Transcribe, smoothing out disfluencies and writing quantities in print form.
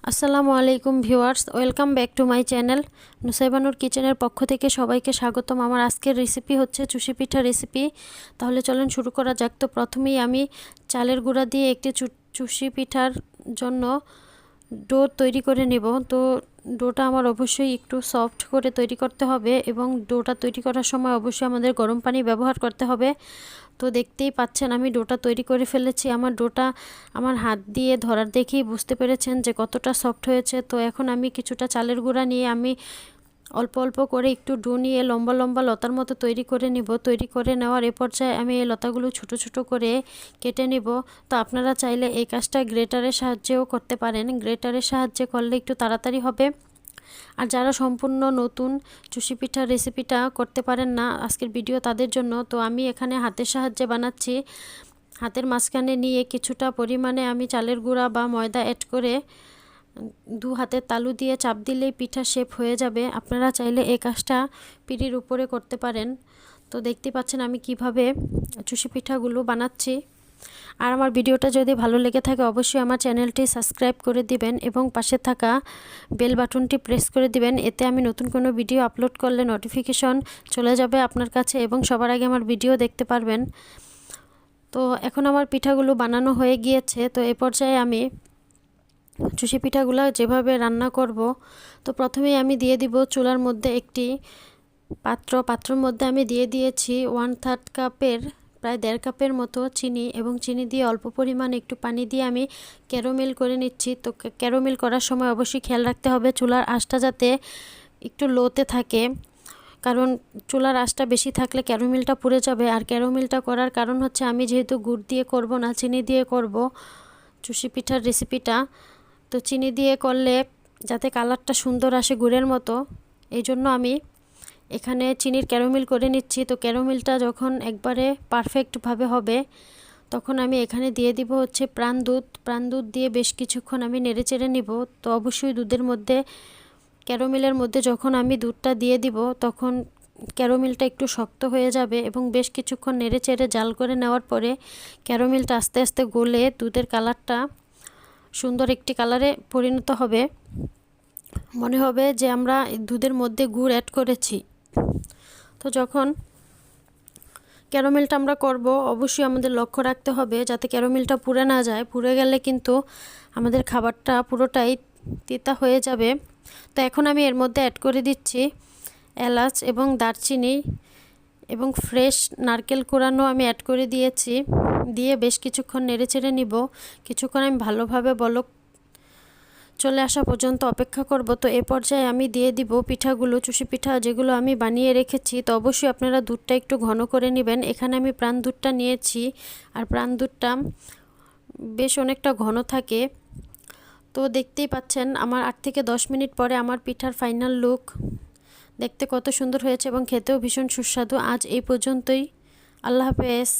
আসসালামু আলাইকুম viewers, welcome back to my channel. নুসাইবানুর কিচেনের পক্ষ থেকে সবাইকে স্বাগতম। আমার আজকের রেসিপি হচ্ছে চুষি পিঠা রেসিপি। তাহলে চলেন শুরু করা যাক। তো প্রথমেই আমি চালের গুঁড়া দিয়ে একটি চুষি পিঠার জন্য ডো তৈরি করে নেব। তো ডোটা আমার অবশ্যই একটু সফট করে তৈরি করতে হবে এবং ডোটা তৈরি করার সময় অবশ্যই আমাদের গরম পানি ব্যবহার করতে হবে। তো দেখতেই পাচ্ছেন আমি ডোটা তৈরি করে ফেলেছি। আমার ডোটা আমার হাত দিয়ে ধরার দেখেই বুঝতে পেরেছেন যে কতটা সফট হয়েছে। তো এখন আমি কিছুটা চালের গুঁড়া নিয়ে আমি অল্প অল্প করে একটু ডো নিয়ে লম্বা লম্বা লতার মতো তৈরি করে নিব। তৈরি করে নেওয়ার এ পর্যায়ে আমি এই লতাগুলো ছোট ছোট করে কেটে নিব। তো আপনারা চাইলে এই কাজটা গ্রেটারের সাহায্যেও করতে পারেন। গ্রেটারের সাহায্যে করলে একটু তাড়াতাড়ি হবে। আর যারা সম্পূর্ণ নতুন চুষি পিঠার রেসিপিটা করতে পারেন না, আজকের ভিডিও তাদের জন্য। তো আমি এখানে হাতের সাহায্যে বানাচ্ছি। হাতের মাঝখানে নিয়ে কিছুটা পরিমাণে আমি চালের গুঁড়া বা ময়দা অ্যাড করে দু হাতের তালু দিয়ে চাপ দিলেই পিঠা শেপ হয়ে যাবে। আপনারা চাইলে এই কাজটা পিঁড়ির উপরে করতে পারেন। তো দেখতে পাচ্ছেন আমি কিভাবে চুষি পিঠাগুলো বানাচ্ছি। আর আমার ভিডিওটা যদি ভালো লেগে থাকে অবশ্যই আমার চ্যানেলটি সাবস্ক্রাইব করে দিবেন এবং পাশে থাকা বেল বাটনটি প্রেস করে দিবেন। এতে আমি নতুন কোনো ভিডিও আপলোড করলে নোটিফিকেশন চলে যাবে আপনার কাছে এবং সবার আগে আমার ভিডিও দেখতে পারবেন। তো এখন আমার পিঠাগুলো বানানো হয়ে গিয়েছে। তো এ পর্যায়ে আমি চুষি পিঠাগুলো যেভাবে রান্না করব, তো প্রথমেই আমি দিয়ে দিব চুলার মধ্যে একটি পাত্রের মধ্যে আমি দিয়ে দিয়েছি 1/3 কাপের প্রায় 1.5 কাপের মতো চিনি এবং চিনি দিয়ে অল্প পরিমাণে একটু পানি দিয়ে আমি ক্যারামেল করে নিচ্ছি। তো ক্যারামেল করার সময় অবশ্যই খেয়াল রাখতে হবে চুলার আঁচটা যাতে একটু লোতে থাকে, কারণ চুলার আঁচটা বেশি থাকলে ক্যারামেলটা পুড়ে যাবে। আর ক্যারামেলটা করার কারণ হচ্ছে আমি যেহেতু গুড় দিয়ে করব না, চিনি দিয়ে করব চুষি পিঠার রেসিপিটা। তো চিনি দিয়ে করলে যাতে কালারটা সুন্দর আসে গুড়ের মতো, এই জন্য আমি এখানে চিনির ক্যারামেল করে নিচ্ছি। তো ক্যারামেলটা যখন একবারে পারফেক্টভাবে হবে তখন আমি এখানে দিয়ে দিব হচ্ছে প্রাণ দুধ দিয়ে বেশ কিছুক্ষণ আমি নেড়েচেড়ে নিব। তো অবশ্যই দুধের মধ্যে ক্যারামেলের মধ্যে যখন আমি দুধটা দিয়ে দিব তখন ক্যারামেলটা একটু শক্ত হয়ে যাবে এবং বেশ কিছুক্ষণ নেড়েচেড়ে জাল করে নেওয়ার পরে ক্যারামেলটা আস্তে আস্তে গলে দুধের কালারটা সুন্দর একটি কালারে পরিণত হবে। মনে হবে যে আমরা দুধের মধ্যে গুড় অ্যাড করেছি। তো যখন ক্যারামেলটা আমরা করব অবশ্যই আমাদের লক্ষ্য রাখতে হবে যাতে ক্যারামেলটা পুড়ে না যায়। পুড়ে গেলে কিন্তু আমাদের খাবারটা পুরোটাই তিতা হয়ে যাবে। তো এখন আমি এর মধ্যে অ্যাড করে দিচ্ছি এলাচ এবং দারচিনি এবং ফ্রেশ নারকেল কোড়ানো আমি অ্যাড করে দিয়েছি। দিয়ে বেশ কিছুক্ষণ নেড়েচেড়ে নিব। কিছুক্ষণ আমি ভালোভাবে বলক চলে আসা পর্যন্ত অপেক্ষা করব। তো এ পর্যায়ে আমি দিয়ে দিব পিঠাগুলো, চুষি পিঠা যেগুলো আমি বানিয়ে রেখেছি। তো অবশ্যই আপনারা দুধটা একটু ঘন করে নেবেন। এখানে আমি প্রাণ দুধটা নিয়েছি আর প্রাণ দুধটা বেশ অনেকটা ঘন থাকে। তো দেখতেই পাচ্ছেন আমার 8 থেকে 10 মিনিট পরে আমার পিঠার ফাইনাল লুক দেখতে কত সুন্দর হয়েছে এবং খেতেও ভীষণ সুস্বাদু। আজ এই পর্যন্তই। আল্লাহ হাফেজ।